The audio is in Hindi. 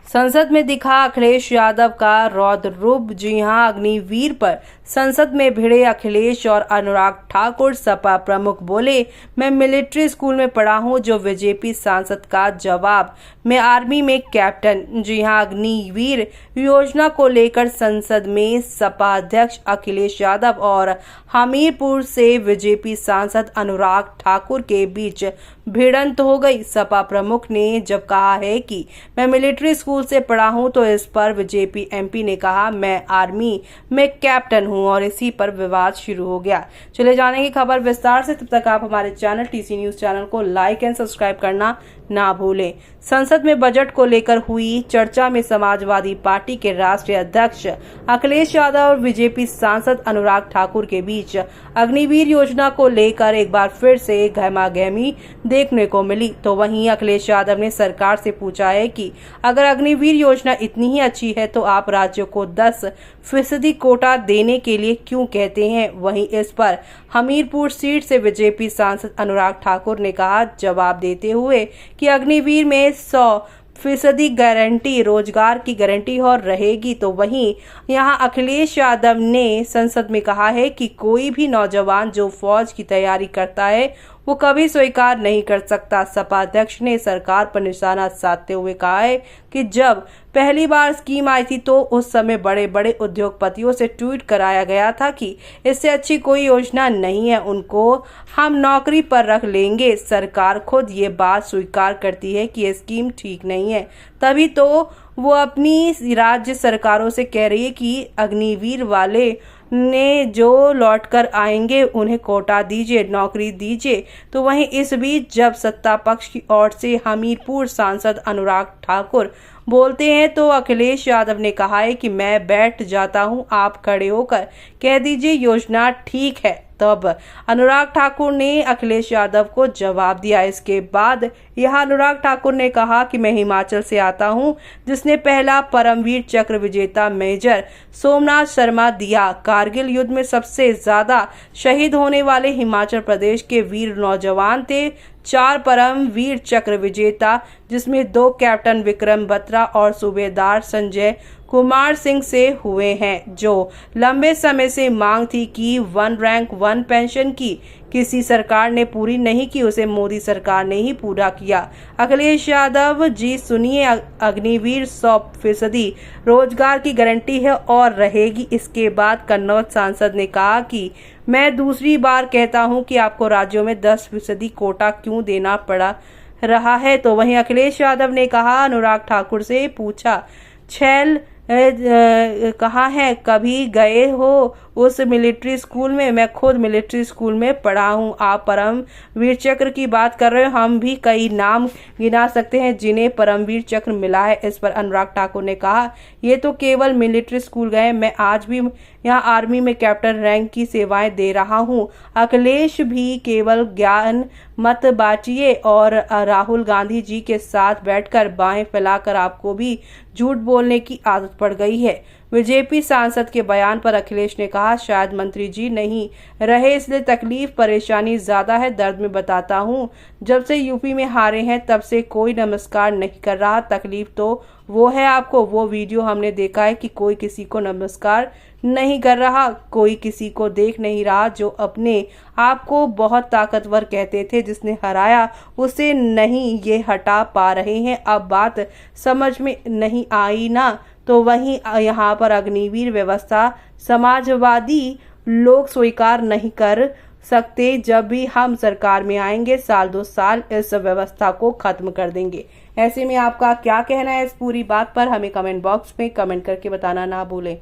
संसद में दिखा अखिलेश यादव का रौद्र रूप। जी हां, अग्निवीर पर संसद में भिड़े अखिलेश और अनुराग ठाकुर। सपा प्रमुख बोले, मैं मिलिट्री स्कूल में पढ़ा हूं। जो बीजेपी सांसद का जवाब, मैं आर्मी में कैप्टन। जी हां, अग्निवीर योजना को लेकर संसद में सपा अध्यक्ष अखिलेश यादव और हमीरपुर से बीजेपी सांसद अनुराग ठाकुर के बीच भिड़ंत हो गई। सपा प्रमुख ने जब कहा है कि मैं मिलिट्री स्कूल से पढ़ा हूं, तो इस पर बीजेपी एमपी ने कहा मैं आर्मी में कैप्टन हूं और इसी पर विवाद शुरू हो गया। चले जानेंगे खबर विस्तार से। तब तक आप हमारे चैनल टीसी न्यूज चैनल को लाइक एंड सब्सक्राइब करना ना भूलें। संसद में बजट को लेकर हुई चर्चा में समाजवादी पार्टी के राष्ट्रीय अध्यक्ष अखिलेश यादव और बीजेपी सांसद अनुराग ठाकुर के बीच अग्निवीर योजना को लेकर एक बार फिर से गहमागहमी देखने को मिली। तो वहीं अखिलेश यादव ने सरकार से पूछा है कि अगर अग्निवीर योजना इतनी ही अच्छी है तो आप राज्यों को 10% कोटा देने के लिए क्यों कहते हैं। वहीं इस पर हमीरपुर सीट से बीजेपी सांसद अनुराग ठाकुर ने कहा जवाब देते हुए कि अग्निवीर में 100% गारंटी, रोजगार की गारंटी और रहेगी। तो वहीं यहां अखिलेश यादव ने संसद में कहा है कि कोई भी नौजवान जो फौज की तैयारी करता है वो कभी स्वीकार नहीं कर सकता। सपा अध्यक्ष ने सरकार पर निशाना साधते हुए कहा है कि जब पहली बार स्कीम आई थी तो उस समय बड़े बड़े उद्योगपतियों से ट्वीट कराया गया था कि इससे अच्छी कोई योजना नहीं है, उनको हम नौकरी पर रख लेंगे। सरकार खुद ये बात स्वीकार करती है कि ये स्कीम ठीक नहीं है, तभी तो वो अपनी राज्य सरकारों से कह रही है कि अग्निवीर वाले ने जो लौटकर आएंगे उन्हें कोटा दीजिए, नौकरी दीजिए। तो वहीं इस बीच जब सत्ता पक्ष की ओर से हमीरपुर सांसद अनुराग ठाकुर बोलते हैं तो अखिलेश यादव ने कहा है कि मैं बैठ जाता हूं, आप खड़े होकर कह दीजिए योजना ठीक है। तब अनुराग ठाकुर ने अखिलेश यादव को जवाब दिया। इसके बाद यहां अनुराग ठाकुर ने कहा कि मैं हिमाचल से आता हूं, जिसने पहला परमवीर चक्र विजेता मेजर सोमनाथ शर्मा दिया। कारगिल युद्ध में सबसे ज्यादा शहीद होने वाले हिमाचल प्रदेश के वीर नौजवान थे। 4 परमवीर चक्र विजेता, जिसमें 2 कैप्टन विक्रम बत्रा और सूबेदार संजय कुमार सिंह से हुए हैं। जो लंबे समय से मांग थी कि 1 रैंक 1 पेंशन की किसी सरकार ने पूरी नहीं की, उसे मोदी सरकार ने ही पूरा किया। अखिलेश यादव जी सुनिए, अग्निवीर 100% रोजगार की गारंटी है और रहेगी। इसके बाद कन्नौज सांसद ने कहा कि मैं दूसरी बार कहता हूं कि आपको राज्यों में 10% कोटा क्यों देना पड़ा रहा है। तो वहीं अखिलेश यादव ने कहा अनुराग ठाकुर से पूछा, छैल कहा है कभी गए हो उस मिलिट्री स्कूल में। मैं खुद मिलिट्री स्कूल में पढ़ा हूँ। आप परमवीर चक्र की बात कर रहे हो, हम भी कई नाम गिना सकते हैं जिन्हें परमवीर चक्र मिला है। इस पर अनुराग ठाकुर ने कहा ये तो केवल मिलिट्री स्कूल गए, मैं आज भी यहाँ आर्मी में कैप्टन रैंक की सेवाएं दे रहा हूँ। अखिलेश भी केवल ज्ञान मत बांटिए और राहुल गांधी जी के साथ बैठकर बाहें फैलाकर आपको भी झूठ बोलने की आदत पड़ गई है। बीजेपी सांसद के बयान पर अखिलेश ने कहा शायद मंत्री जी नहीं रहे इसलिए तकलीफ परेशानी ज्यादा है। दर्द में बताता हूँ, जब से यूपी में हारे हैं तब से कोई नमस्कार नहीं कर रहा। तकलीफ तो वो है आपको, वो वीडियो हमने देखा है कि कोई किसी को नमस्कार नहीं कर रहा, कोई किसी को देख नहीं रहा। जो अपने आप को बहुत ताकतवर कहते थे, जिसने हराया उसे नहीं ये हटा पा रहे हैं। अब बात समझ में नहीं आई ना। तो वहीं यहाँ पर अग्निवीर व्यवस्था समाजवादी लोग स्वीकार नहीं कर सकते। जब भी हम सरकार में आएंगे 1-2 साल इस व्यवस्था को खत्म कर देंगे। ऐसे में आपका क्या कहना है इस पूरी बात पर, हमें कमेंट बॉक्स में कमेंट करके बताना ना भूलें।